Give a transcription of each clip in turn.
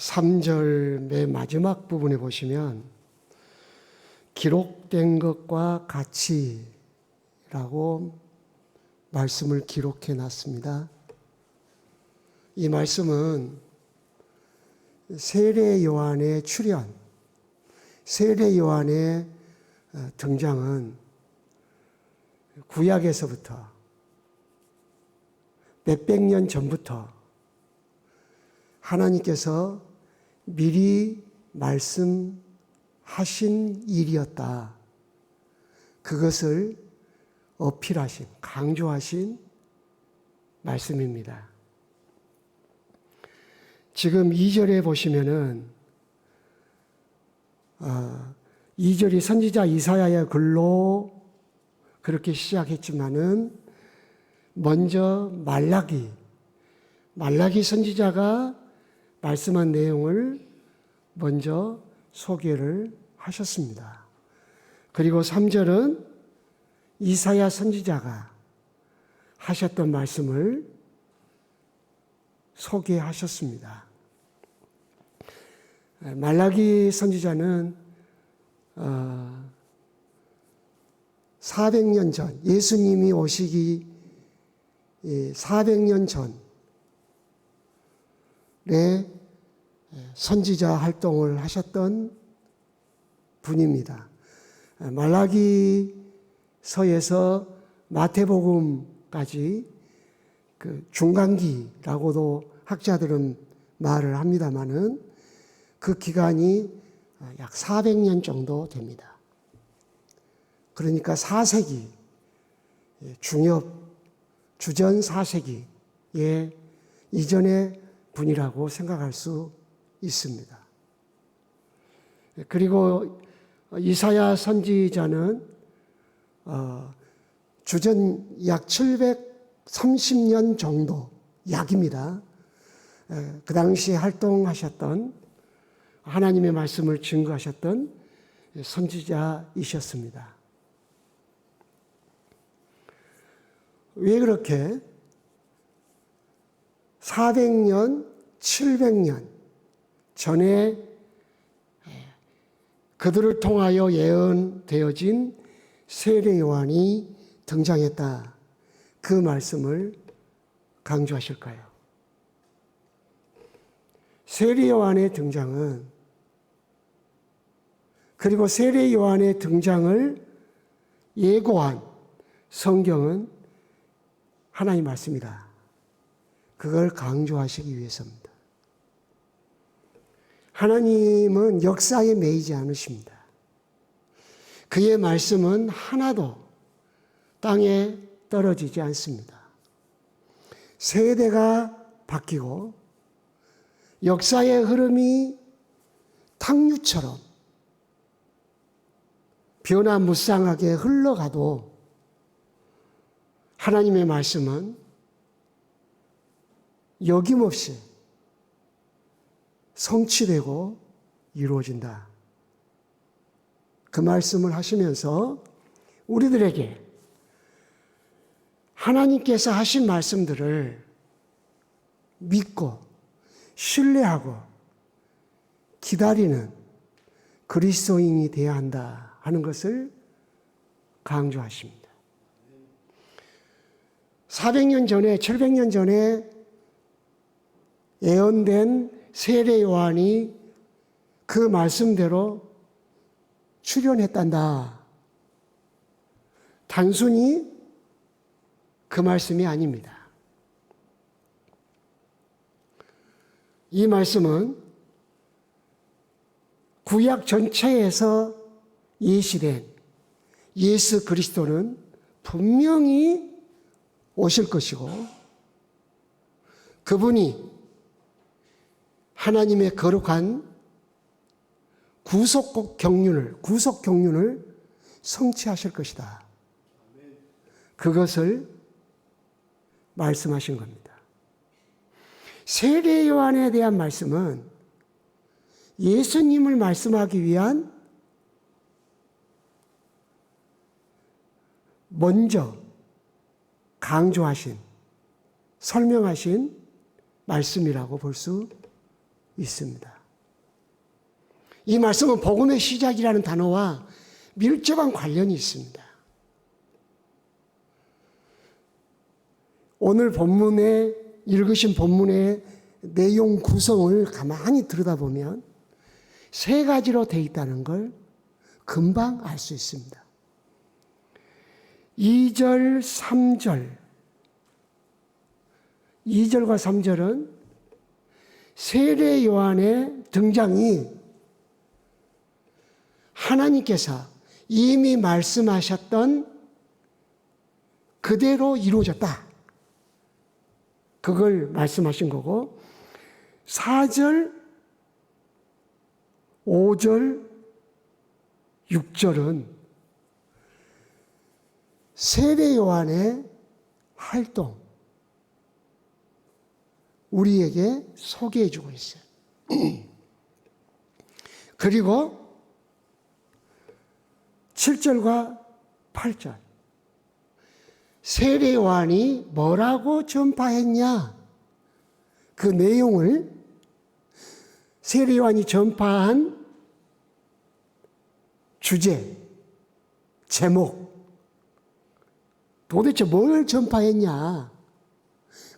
3절 맨 마지막 부분에 보시면 기록된 것과 같이라고 말씀을 기록해 놨습니다. 이 말씀은 세례 요한의 출현, 세례 요한의 등장은 구약에서부터 몇백 년 전부터 하나님께서 미리 말씀하신 일이었다. 그것을 어필하신, 강조하신 말씀입니다. 지금 2절에 보시면은 2절이 선지자 이사야의 글로 그렇게 시작했지만은 먼저 말라기 선지자가 말씀한 내용을 먼저 소개를 하셨습니다. 그리고 3절은 이사야 선지자가 하셨던 말씀을 소개하셨습니다. 말라기 선지자는 400년 전, 예수님이 오시기 400년 전에 선지자 활동을 하셨던 분입니다. 말라기서에서 마태복음까지 그 중간기라고도 학자들은 말을 합니다마는 그 기간이 약 400년 정도 됩니다. 그러니까 4세기, 주전 4세기의 이전의 분이라고 생각할 수 있습니다. 그리고 이사야 선지자는 주전 약 730년 정도 약입니다. 그 당시에 활동하셨던 하나님의 말씀을 증거하셨던 선지자이셨습니다. 왜 그렇게 400년, 700년 전에 그들을 통하여 예언되어진 세례 요한이 등장했다. 그 말씀을 강조하실까요? 세례 요한의 등장은, 그리고 세례 요한의 등장을 예고한 성경은 하나님 말씀이다. 그걸 강조하시기 위해서입니다. 하나님은 역사에 매이지 않으십니다. 그의 말씀은 하나도 땅에 떨어지지 않습니다. 세대가 바뀌고 역사의 흐름이 탕류처럼 변화무쌍하게 흘러가도 하나님의 말씀은 여김없이 성취되고 이루어진다. 그 말씀을 하시면서 우리들에게 하나님께서 하신 말씀들을 믿고 신뢰하고 기다리는 그리스도인이 되어야 한다 하는 것을 강조하십니다. 400년 전에, 700년 전에 예언된 세례 요한이 그 말씀대로 출현했단다. 단순히 그 말씀이 아닙니다. 이 말씀은 구약 전체에서 예시된 예수 그리스도는 분명히 오실 것이고 그분이 하나님의 거룩한 구속 경륜을 성취하실 것이다. 그것을 말씀하신 겁니다. 세례 요한에 대한 말씀은 예수님을 말씀하기 위한 먼저 강조하신, 설명하신 말씀이라고 볼 수 있습니다. 이 말씀은 복음의 시작이라는 단어와 밀접한 관련이 있습니다. 오늘 본문에 읽으신 본문의 내용 구성을 가만히 들여다보면 세 가지로 되어 있다는 걸 금방 알 수 있습니다. 2절, 3절. 2절과 3절은 세례 요한의 등장이 하나님께서 이미 말씀하셨던 그대로 이루어졌다. 그걸 말씀하신 거고, 4절, 5절, 6절은 세례 요한의 활동, 우리에게 소개해 주고 있어요. 그리고 7절과 8절. 세례 요한이 뭐라고 전파했냐? 그 내용을 세례 요한이 전파한 주제, 제목, 도대체 뭘 전파했냐?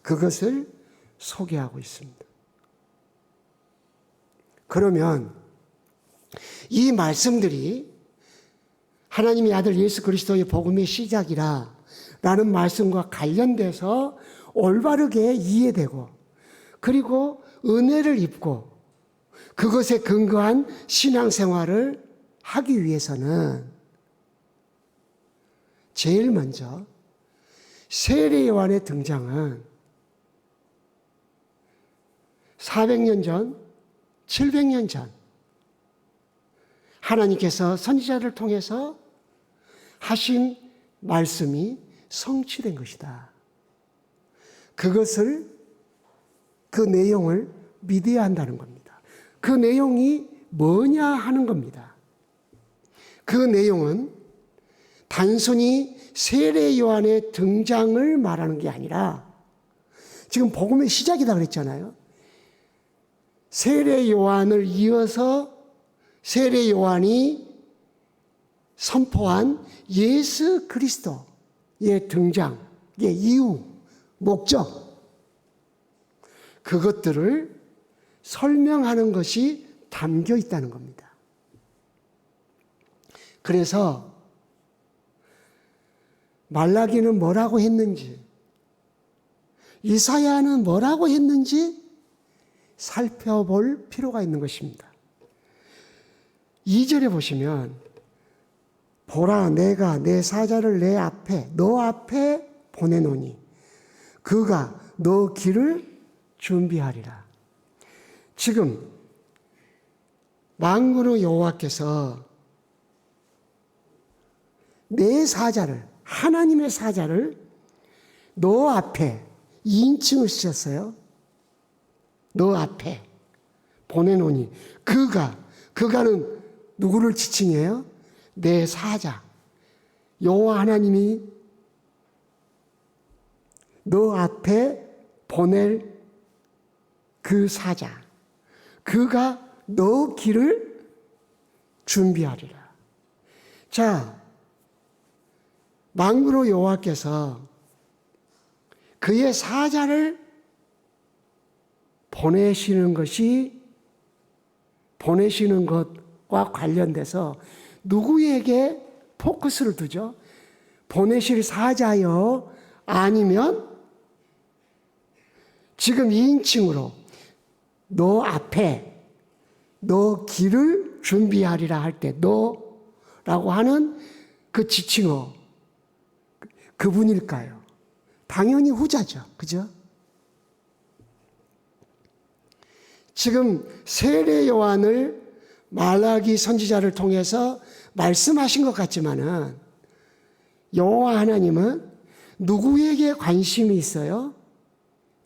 그것을 소개하고 있습니다. 그러면 이 말씀들이 하나님의 아들 예수 그리스도의 복음의 시작이라 라는 말씀과 관련돼서 올바르게 이해되고 그리고 은혜를 입고 그것에 근거한 신앙생활을 하기 위해서는 제일 먼저 세례 요한의 등장은 400년 전, 700년 전 하나님께서 선지자를 통해서 하신 말씀이 성취된 것이다. 그것을, 그 내용을 믿어야 한다는 겁니다. 그 내용이 뭐냐 하는 겁니다. 그 내용은 단순히 세례 요한의 등장을 말하는 게 아니라 지금 복음의 시작이다 그랬잖아요. 세례 요한을 이어서 세례 요한이 선포한 예수 그리스도의 등장의 이유, 목적, 그것들을 설명하는 것이 담겨 있다는 겁니다. 그래서 말라기는 뭐라고 했는지, 이사야는 뭐라고 했는지 살펴볼 필요가 있는 것입니다. 2절에 보시면 보라 내가 내 사자를 내 앞에 너 앞에 보내노니 그가 너 길을 준비하리라. 지금 만군의 여호와께서 내 사자를, 하나님의 사자를 너 앞에 2인칭을 쓰셨어요. 너 앞에 보내노니 그가는 누구를 지칭해요? 내 사자. 여호와 하나님이 너 앞에 보낼 그 사자. 그가 너 길을 준비하리라. 자, 만군의 여호와께서 그의 사자를 보내시는 것과 관련돼서 누구에게 포커스를 두죠? 보내실 사자요? 아니면 지금 2인칭으로 너 앞에 너 길을 준비하리라 할 때 너라고 하는 그 지칭어 그분일까요? 당연히 후자죠. 그죠? 지금 세례 요한을 말라기 선지자를 통해서 말씀하신 것 같지만은 여호와 하나님은 누구에게 관심이 있어요?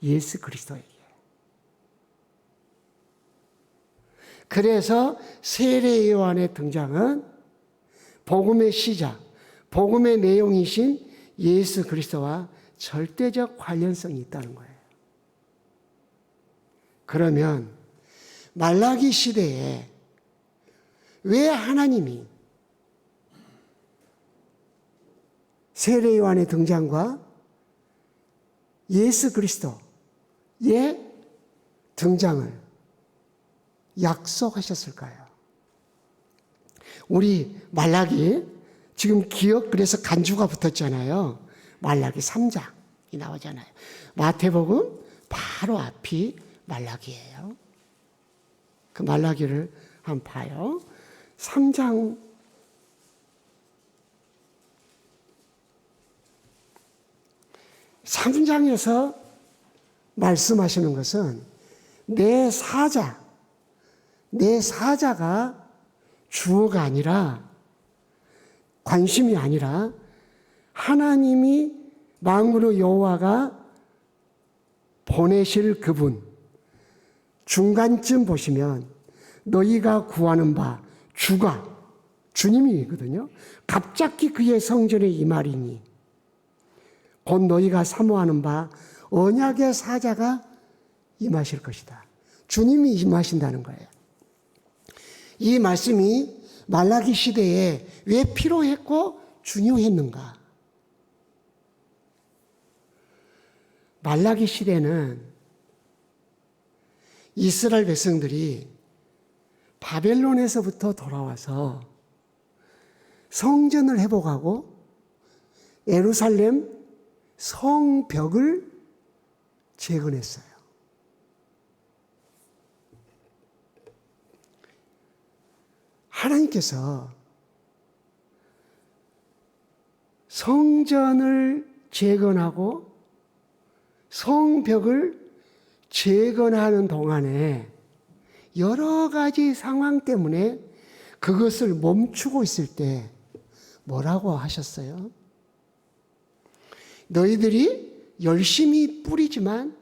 예수 그리스도에게. 그래서 세례 요한의 등장은 복음의 시작, 복음의 내용이신 예수 그리스도와 절대적 관련성이 있다는 거예요. 그러면 말라기 시대에 왜 하나님이 세례 요한의 등장과 예수 그리스도의 등장을 약속하셨을까요? 우리 말라기 지금 기억 그래서 간주가 붙었잖아요. 말라기 3장이 나오잖아요. 마태복음 바로 앞이 말라기예요. 그 말라기를 한번 봐요. 3장 3장에서 말씀하시는 것은 내 사자가 주어가 아니라, 관심이 아니라 하나님이 만군의 여호와가 보내실 그분, 중간쯤 보시면 너희가 구하는 바 주가, 주님이거든요. 갑자기 그의 성전에 임하리니 곧 너희가 사모하는 바 언약의 사자가 임하실 것이다. 주님이 임하신다는 거예요. 이 말씀이 말라기 시대에 왜 필요했고 중요했는가? 말라기 시대는 이스라엘 백성들이 바벨론에서부터 돌아와서 성전을 회복하고 예루살렘 성벽을 재건했어요. 하나님께서 성전을 재건하고 성벽을 재건하는 동안에 여러 가지 상황 때문에 그것을 멈추고 있을 때 뭐라고 하셨어요? 너희들이 열심히 뿌리지만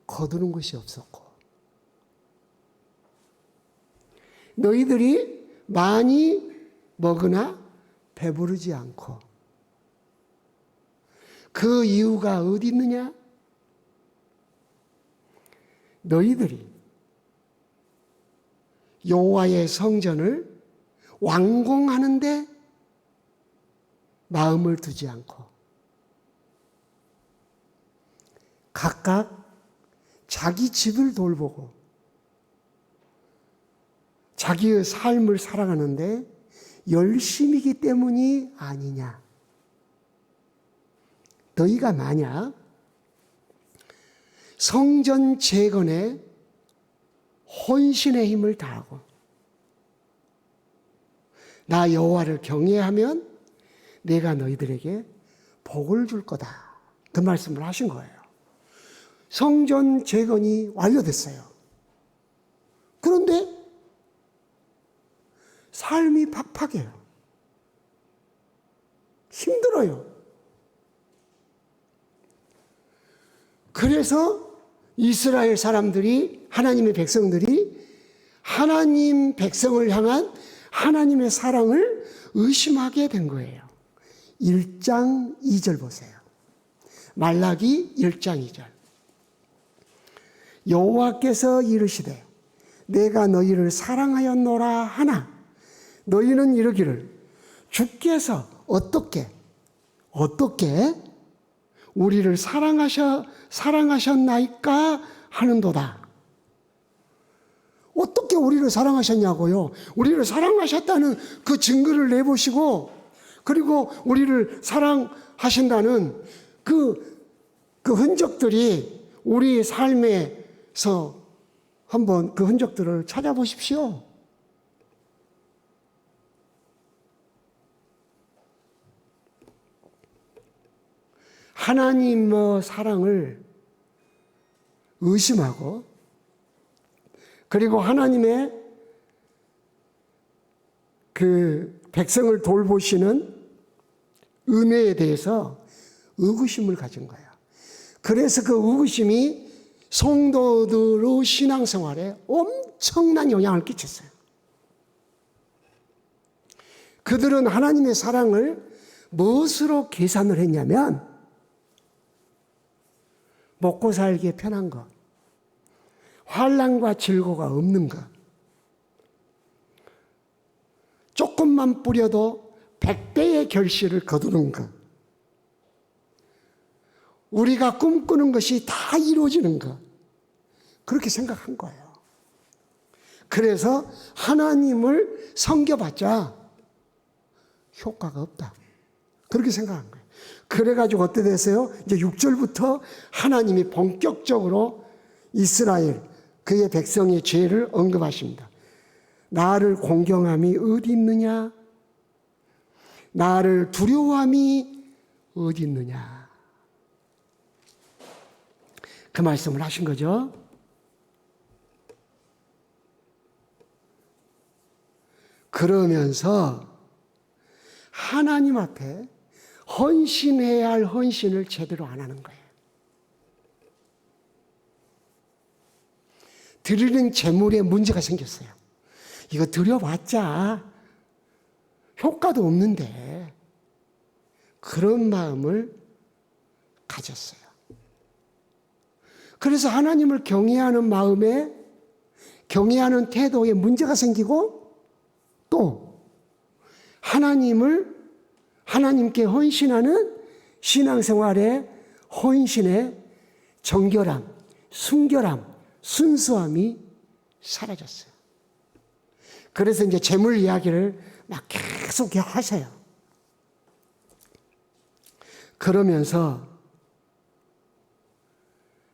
거두는 것이 없었고, 너희들이 많이 먹으나 배부르지 않고, 그 이유가 어디 있느냐? 너희들이 여호와의 성전을 완공하는데 마음을 두지 않고 각각 자기 집을 돌보고 자기의 삶을 살아가는데 열심이기 때문이 아니냐. 너희가 만약 성전 재건에 혼신의 힘을 다하고 나 여호와를 경외하면 내가 너희들에게 복을 줄 거다. 그 말씀을 하신 거예요. 성전 재건이 완료됐어요. 그런데 삶이 팍팍해요. 힘들어요. 그래서 이스라엘 사람들이, 하나님의 백성들이 하나님 백성을 향한 하나님의 사랑을 의심하게 된 거예요. 1장 2절 보세요. 말라기 1장 2절. 여호와께서 이르시되 내가 너희를 사랑하였노라 하나 너희는 이르기를 주께서 어떻게 우리를 사랑하셨나이까 하는도다. 어떻게 우리를 사랑하셨냐고요? 우리를 사랑하셨다는 그 증거를 내보시고, 그리고 우리를 사랑하신다는 그 흔적들이 우리 삶에서 한번 그 흔적들을 찾아보십시오. 하나님의 사랑을 의심하고, 그리고 하나님의 그 백성을 돌보시는 은혜에 대해서 의구심을 가진 거예요. 그래서 그 의구심이 성도들의 신앙생활에 엄청난 영향을 끼쳤어요. 그들은 하나님의 사랑을 무엇으로 계산을 했냐면, 먹고 살기에 편한 것, 환난과 질고가 없는가? 조금만 뿌려도 100배의 결실을 거두는가? 우리가 꿈꾸는 것이 다 이루어지는가? 그렇게 생각한 거예요. 그래서 하나님을 섬겨봤자 효과가 없다. 그렇게 생각한 거예요. 그래가지고 어떻게 됐어요? 이제 6절부터 하나님이 본격적으로 이스라엘, 그의 백성의 죄를 언급하십니다. 나를 공경함이 어디 있느냐? 나를 두려워함이 어디 있느냐? 그 말씀을 하신 거죠. 그러면서 하나님 앞에 헌신해야 할 헌신을 제대로 안 하는 거예요. 드리는 제물에 문제가 생겼어요. 이거 드려봤자 효과도 없는데 그런 마음을 가졌어요. 그래서 하나님을 경외하는 마음에 경외하는 태도에 문제가 생기고 또 하나님께 헌신하는 신앙생활의 헌신의 정결함, 순결함, 순수함이 사라졌어요. 그래서 이제 재물 이야기를 막 계속 하세요. 그러면서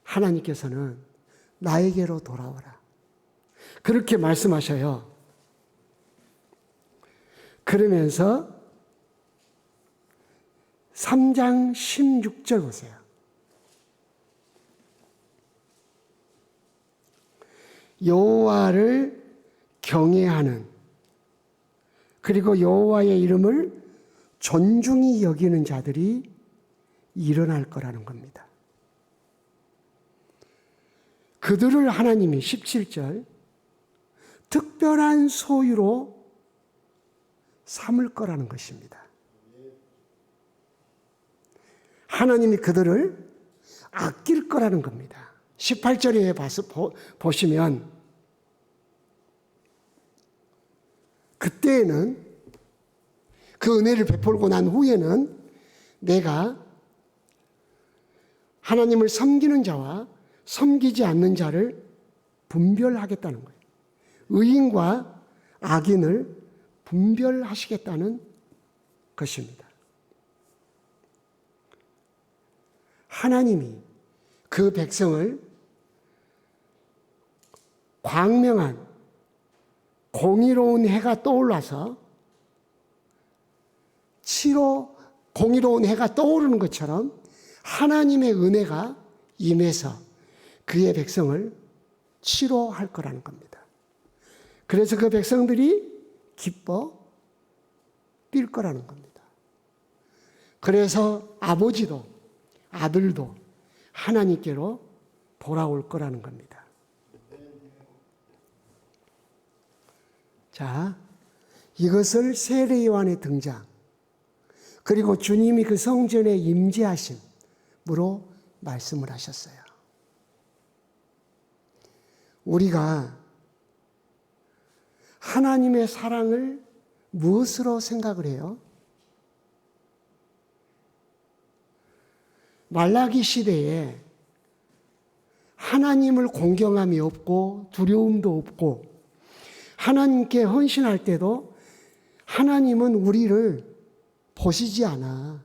하나님께서는 나에게로 돌아오라. 그렇게 말씀하셔요. 그러면서 3장 16절 보세요. 여호와를 경외하는 그리고 여호와의 이름을 존중히 여기는 자들이 일어날 거라는 겁니다. 그들을 하나님이 17절 특별한 소유로 삼을 거라는 것입니다. 하나님이 그들을 아낄 거라는 겁니다. 18절에 보시면 그때에는 그 은혜를 베풀고 난 후에는 내가 하나님을 섬기는 자와 섬기지 않는 자를 분별하겠다는 거예요. 의인과 악인을 분별하시겠다는 것입니다. 하나님이 그 백성을 광명한 공의로운 해가 떠올라서 공의로운 해가 떠오르는 것처럼 하나님의 은혜가 임해서 그의 백성을 치료할 거라는 겁니다. 그래서 그 백성들이 기뻐 뛸 거라는 겁니다. 그래서 아버지도 아들도 하나님께로 돌아올 거라는 겁니다. 자, 이것을 세례요한의 등장 그리고 주님이 그 성전에 임재하심으로 말씀을 하셨어요. 우리가 하나님의 사랑을 무엇으로 생각을 해요? 말라기 시대에 하나님을 공경함이 없고 두려움도 없고 하나님께 헌신할 때도 하나님은 우리를 보시지 않아.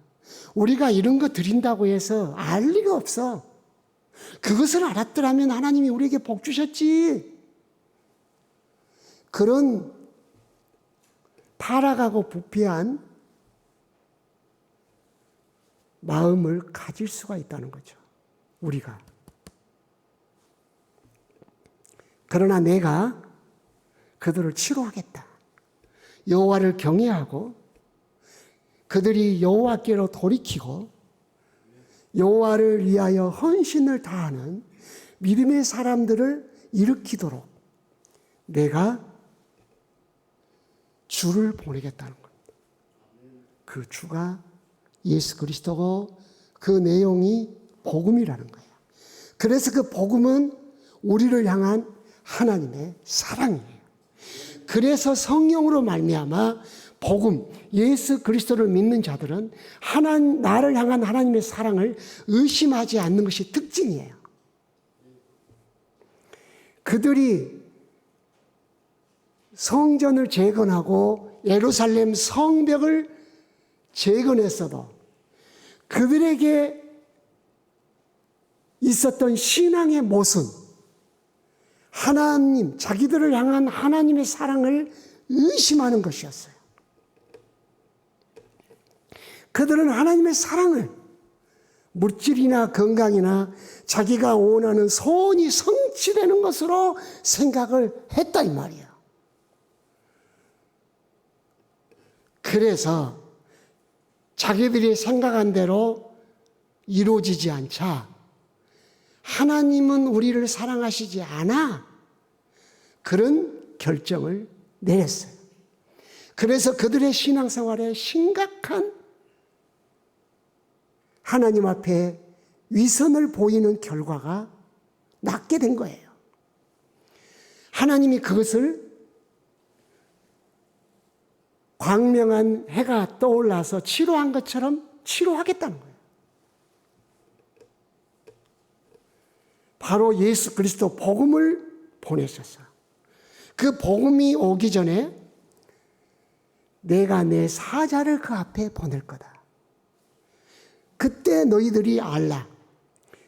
우리가 이런 거 드린다고 해서 알 리가 없어. 그것을 알았더라면 하나님이 우리에게 복 주셨지. 그런 타락하고 부패한 마음을 가질 수가 있다는 거죠. 우리가. 그러나 내가 그들을 치료하겠다. 여호와를 경외하고 그들이 여호와께로 돌이키고 여호와를 위하여 헌신을 다하는 믿음의 사람들을 일으키도록 내가 주를 보내겠다는 겁니다. 그 주가 예수 그리스도고 그 내용이 복음이라는 거예요. 그래서 그 복음은 우리를 향한 하나님의 사랑이에요. 그래서 성령으로 말미암아 복음, 예수 그리스도를 믿는 자들은 나를 향한 하나님의 사랑을 의심하지 않는 것이 특징이에요. 그들이 성전을 재건하고 예루살렘 성벽을 재건했어도 그들에게 있었던 신앙의 모순, 하나님, 자기들을 향한 하나님의 사랑을 의심하는 것이었어요. 그들은 하나님의 사랑을 물질이나 건강이나 자기가 원하는 소원이 성취되는 것으로 생각을 했다 이 말이에요. 그래서 자기들이 생각한 대로 이루어지지 않자 하나님은 우리를 사랑하시지 않아 그런 결정을 내렸어요. 그래서 그들의 신앙생활에 심각한 하나님 앞에 위선을 보이는 결과가 낳게 된 거예요. 하나님이 그것을 광명한 해가 떠올라서 치료한 것처럼 치료하겠다는 거예요. 바로 예수 그리스도 복음을 보내셨어요. 그 복음이 오기 전에 내가 내 사자를 그 앞에 보낼 거다. 그때 너희들이 알라.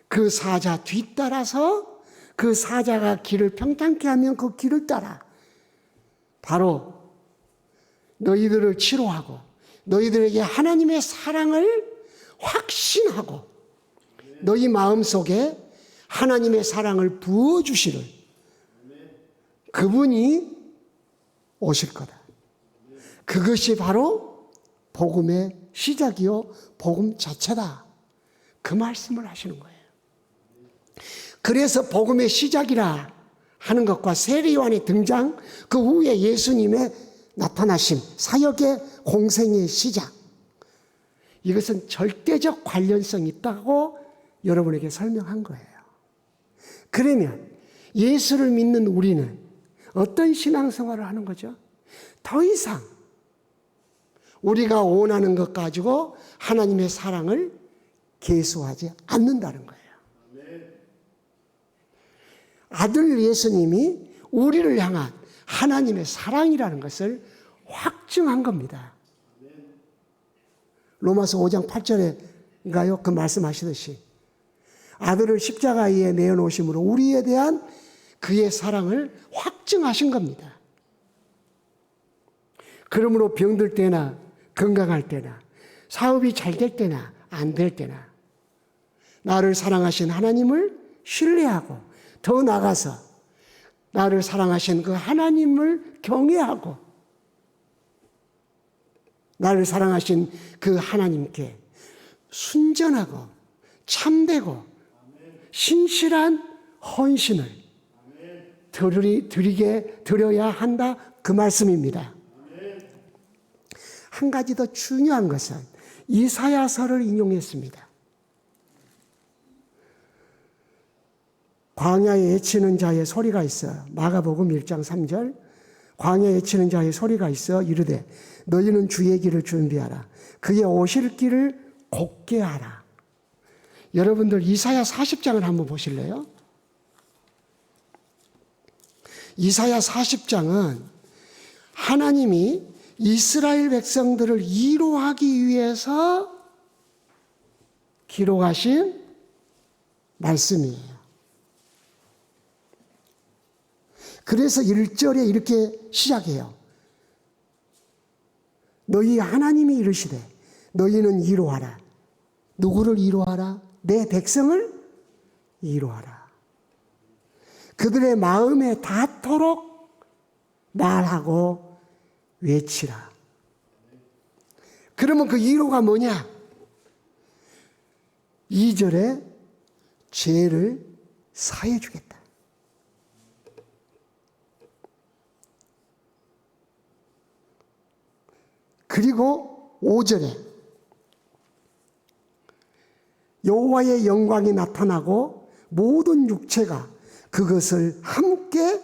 그 사자 뒤따라서 그 사자가 길을 평탄케 하면 그 길을 따라 바로 너희들을 치료하고 너희들에게 하나님의 사랑을 확신하고 너희 마음속에 하나님의 사랑을 부어주시는 그분이 오실 거다. 그것이 바로 복음의 시작이요 복음 자체다. 그 말씀을 하시는 거예요. 그래서 복음의 시작이라 하는 것과 세례요한의 등장, 그 후에 예수님의 나타나심, 사역의 공생의 시작, 이것은 절대적 관련성이 있다고 여러분에게 설명한 거예요. 그러면 예수를 믿는 우리는 어떤 신앙생활을 하는 거죠? 더 이상 우리가 원하는 것 가지고 하나님의 사랑을 계수하지 않는다는 거예요. 아들 예수님이 우리를 향한 하나님의 사랑이라는 것을 확증한 겁니다. 로마서 5장 8절인가요? 그 말씀하시듯이 아들을 십자가에 내어놓으심으로 우리에 대한 그의 사랑을 확증하신 겁니다. 그러므로 병들 때나 건강할 때나 사업이 잘 될 때나 안 될 때나 나를 사랑하신 하나님을 신뢰하고 더 나아가서 나를 사랑하신 그 하나님을 경외하고 나를 사랑하신 그 하나님께 순전하고 참되고 신실한 헌신을 드려야 한다 그 말씀입니다. 한 가지 더 중요한 것은 이사야서를 인용했습니다. 광야에 외치는 자의 소리가 있어. 마가복음 1장 3절. 광야에 외치는 자의 소리가 있어 이르되 너희는 주의 길을 준비하라. 그의 오실 길을 곧게 하라. 여러분들 이사야 40장을 한번 보실래요? 이사야 40장은 하나님이 이스라엘 백성들을 위로하기 위해서 기록하신 말씀이에요. 그래서 1절에 이렇게 시작해요. 너희 하나님이 이르시되 너희는 위로하라. 누구를 위로하라? 내 백성을 위로하라. 그들의 마음에 닿도록 말하고 외치라. 그러면 그 위로가 뭐냐? 2절에 죄를 사해 주겠다. 그리고 5절에 여호와의 영광이 나타나고 모든 육체가 그것을 함께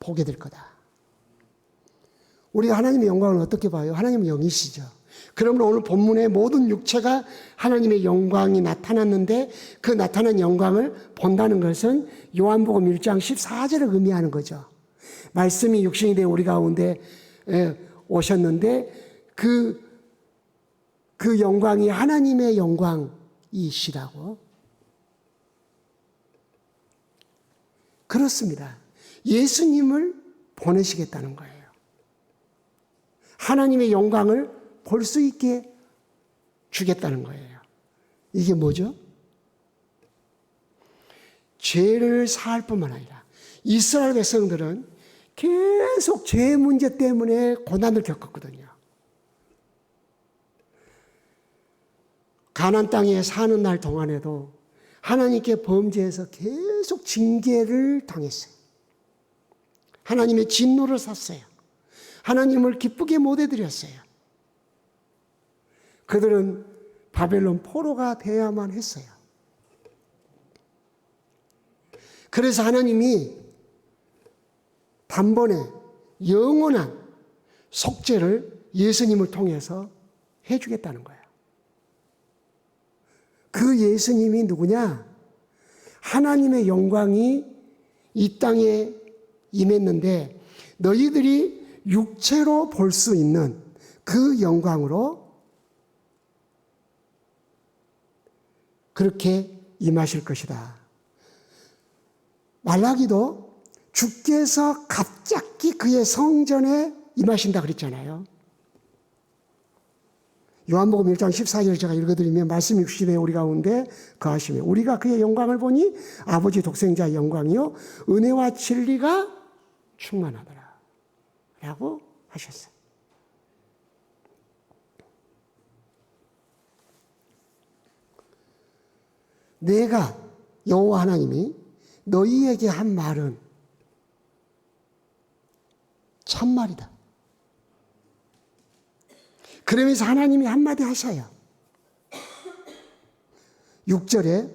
보게 될 거다. 우리가 하나님의 영광을 어떻게 봐요? 하나님은 영이시죠. 그러므로 오늘 본문의 모든 육체가 하나님의 영광이 나타났는데 그 나타난 영광을 본다는 것은 요한복음 1장 14절을 의미하는 거죠. 말씀이 육신이 되어 우리 가운데 오셨는데 그 영광이 하나님의 영광이시라고. 그렇습니다. 예수님을 보내시겠다는 거예요. 하나님의 영광을 볼 수 있게 주겠다는 거예요. 이게 뭐죠? 죄를 사할 뿐만 아니라 이스라엘 백성들은 계속 죄 문제 때문에 고난을 겪었거든요. 가나안 땅에 사는 날 동안에도 하나님께 범죄해서 계속 징계를 당했어요. 하나님의 진노를 샀어요. 하나님을 기쁘게 못 해드렸어요. 그들은 바벨론 포로가 되어야만 했어요. 그래서 하나님이 단번에 영원한 속죄를 예수님을 통해서 해주겠다는 거예요. 그 예수님이 누구냐? 하나님의 영광이 이 땅에 임했는데 너희들이 육체로 볼 수 있는 그 영광으로 그렇게 임하실 것이다. 말라기도 주께서 갑자기 그의 성전에 임하신다 그랬잖아요. 요한복음 1장 14절 제가 읽어드리면 말씀이 육신에 우리 가운데 거하시며 우리가 그의 영광을 보니 아버지 독생자의 영광이요 은혜와 진리가 충만하더라 라고 하셨어요. 내가 여호와 하나님이 너희에게 한 말은 참말이다. 그러면서 하나님이 한마디 하셔요. 6절에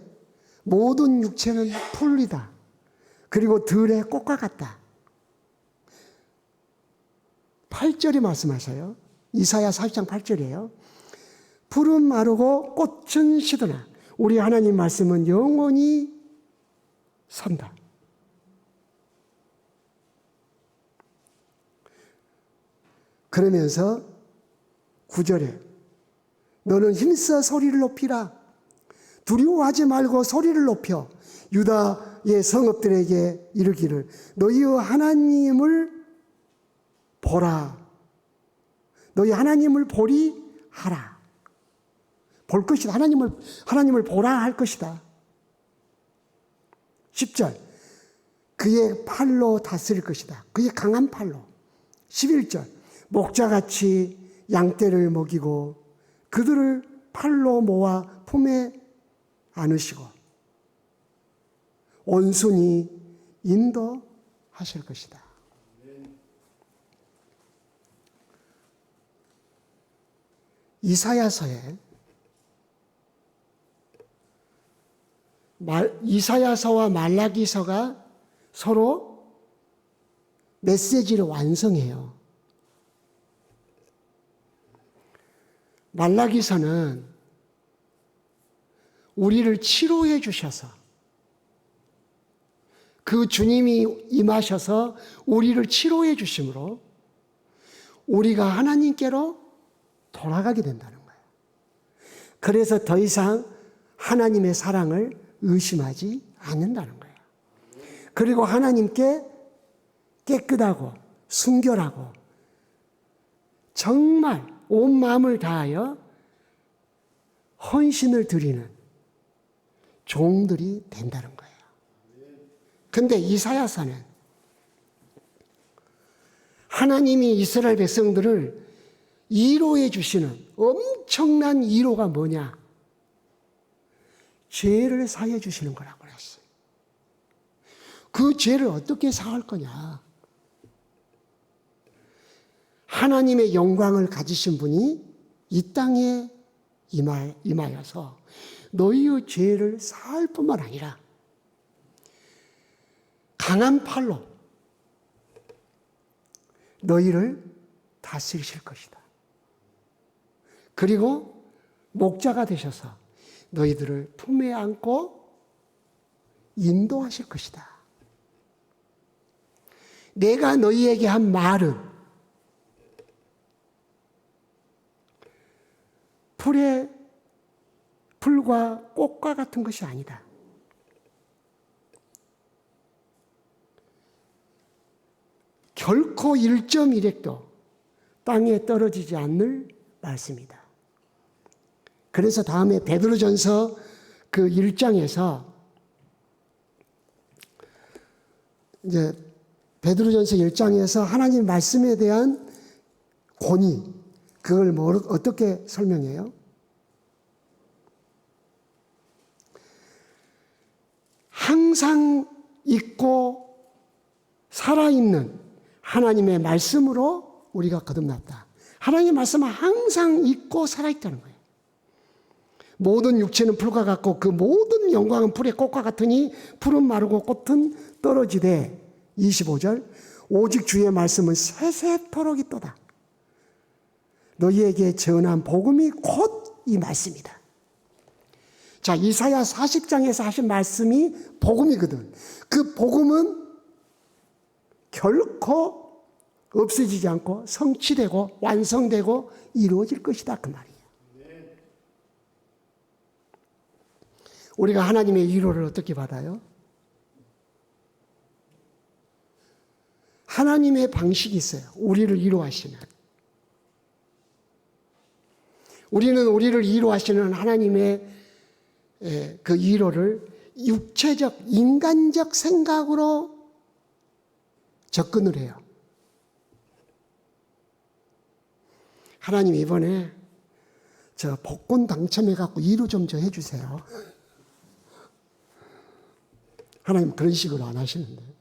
모든 육체는 풀이다. 그리고 들의 꽃과 같다. 8절에 말씀하셔요. 이사야 40장 8절이에요. 풀은 마르고 꽃은 시드나 우리 하나님 말씀은 영원히 선다. 그러면서 9절에 너는 힘써 소리를 높이라. 두려워하지 말고 소리를 높여 유다의 성읍들에게 이르기를 너희의 하나님을 보라. 너희 하나님을 보리 하라. 볼 것이다. 하나님을 보라 할 것이다. 10절 그의 팔로 다스릴 것이다. 그의 강한 팔로. 11절 목자같이 양떼를 먹이고 그들을 팔로 모아 품에 안으시고 온순히 인도하실 것이다. 이사야서에 이사야서와 말라기서가 서로 메시지를 완성해요. 말라기서는 우리를 치료해 주셔서 그 주님이 임하셔서 우리를 치료해 주심으로 우리가 하나님께로 돌아가게 된다는 거예요. 그래서 더 이상 하나님의 사랑을 의심하지 않는다는 거예요. 그리고 하나님께 깨끗하고 순결하고 정말 온 마음을 다하여 헌신을 드리는 종들이 된다는 거예요. 근데 이사야서는 하나님이 이스라엘 백성들을 위로해 주시는 엄청난 위로가 뭐냐? 죄를 사해 주시는 거라고 그랬어요. 그 죄를 어떻게 사할 거냐? 하나님의 영광을 가지신 분이 이 땅에 임하여서 너희의 죄를 사할 뿐만 아니라 강한 팔로 너희를 다스리실 것이다. 그리고 목자가 되셔서 너희들을 품에 안고 인도하실 것이다. 내가 너희에게 한 말은 풀과 꽃과 같은 것이 아니다. 결코 1.1획도 땅에 떨어지지 않을 말씀이다. 그래서 다음에 베드로전서 그 1장에서 이제 베드로전서 1장에서 하나님 말씀에 대한 권위, 그걸 어떻게 설명해요? 항상 있고 살아있는 하나님의 말씀으로 우리가 거듭났다. 하나님의 말씀은 항상 있고 살아있다는 거예요. 모든 육체는 풀과 같고 그 모든 영광은 풀의 꽃과 같으니 풀은 마르고 꽃은 떨어지되 25절 오직 주의 말씀은 세세토록 있도다. 너희에게 전한 복음이 곧 이 말씀이다. 자, 이사야 40장에서 하신 말씀이 복음이거든. 그 복음은 결코 없어지지 않고 성취되고 완성되고 이루어질 것이다. 그 말이에요. 우리가 하나님의 위로를 어떻게 받아요? 하나님의 방식이 있어요. 우리를 위로하시는. 우리는 우리를 위로하시는 하나님의 그 위로를 육체적, 인간적 생각으로 접근을 해요. 하나님 이번에 저 복권 당첨해갖고 위로 좀 해주세요. 하나님 그런 식으로 안 하시는데.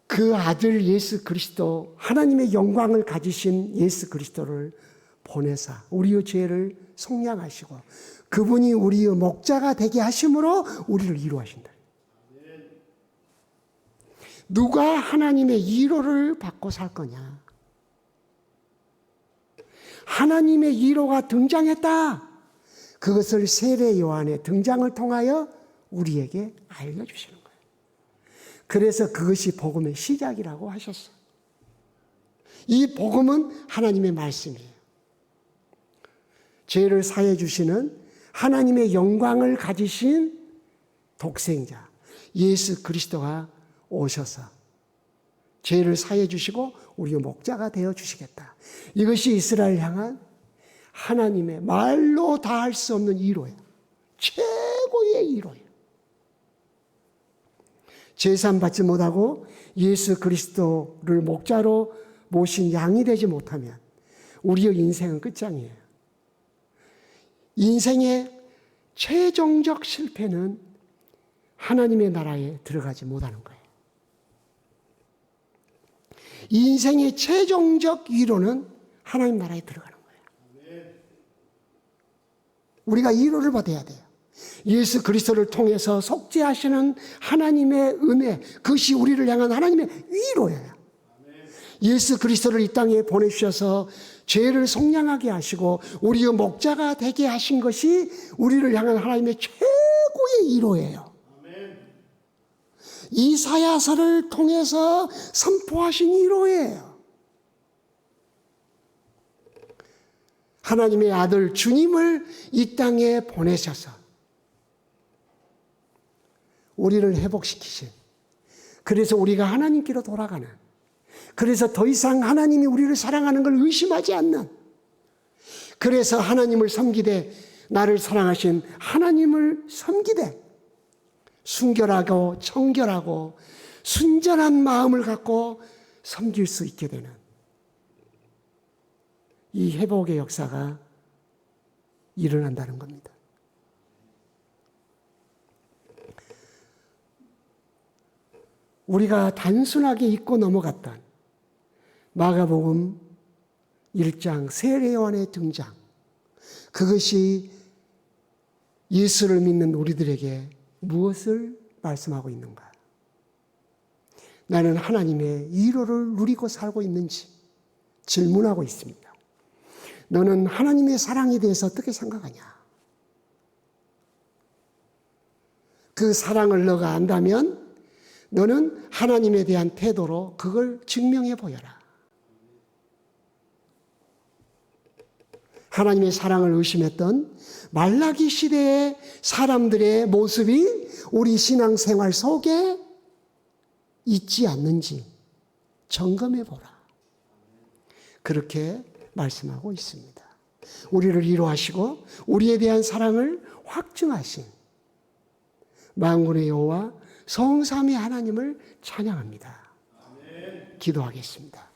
그 아들 예수 그리스도, 하나님의 영광을 가지신 예수 그리스도를 보내사 우리의 죄를 속량하시고 그분이 우리의 목자가 되게 하심으로 우리를 위로하신다. 누가 하나님의 위로를 받고 살 거냐? 하나님의 위로가 등장했다. 그것을 세례 요한의 등장을 통하여 우리에게 알려주시는 거예요. 그래서 그것이 복음의 시작이라고 하셨어요. 이 복음은 하나님의 말씀이에요. 죄를 사해 주시는 하나님의 영광을 가지신 독생자 예수 그리스도가 오셔서 죄를 사해 주시고 우리의 목자가 되어 주시겠다. 이것이 이스라엘 향한 하나님의 말로 다 할 수 없는 위로예요. 최고의 위로예요. 제사함 받지 못하고 예수 그리스도를 목자로 모신 양이 되지 못하면 우리의 인생은 끝장이에요. 인생의 최종적 실패는 하나님의 나라에 들어가지 못하는 거예요. 인생의 최종적 위로는 하나님 나라에 들어가는 거예요. 우리가 위로를 받아야 돼요. 예수 그리스도를 통해서 속죄하시는 하나님의 은혜, 그것이 우리를 향한 하나님의 위로예요. 예수 그리스도를 이 땅에 보내주셔서 죄를 속량하게 하시고 우리의 목자가 되게 하신 것이 우리를 향한 하나님의 최고의 위로예요. 이사야서를 통해서 선포하신 위로예요. 하나님의 아들 주님을 이 땅에 보내셔서 우리를 회복시키신, 그래서 우리가 하나님께로 돌아가는, 그래서 더 이상 하나님이 우리를 사랑하는 걸 의심하지 않는, 그래서 하나님을 섬기되 나를 사랑하신 하나님을 섬기되 순결하고 청결하고 순전한 마음을 갖고 섬길 수 있게 되는 이 회복의 역사가 일어난다는 겁니다. 우리가 단순하게 잊고 넘어갔던 마가복음 1장 세례 요한의 등장, 그것이 예수를 믿는 우리들에게 무엇을 말씀하고 있는가? 나는 하나님의 위로를 누리고 살고 있는지 질문하고 있습니다. 너는 하나님의 사랑에 대해서 어떻게 생각하냐? 그 사랑을 너가 안다면 너는 하나님에 대한 태도로 그걸 증명해 보여라. 하나님의 사랑을 의심했던 말라기 시대의 사람들의 모습이 우리 신앙생활 속에 있지 않는지 점검해 보라. 그렇게 말씀하고 있습니다. 우리를 위로하시고 우리에 대한 사랑을 확증하신 만군의 여호와 성삼위 하나님을 찬양합니다. 기도하겠습니다.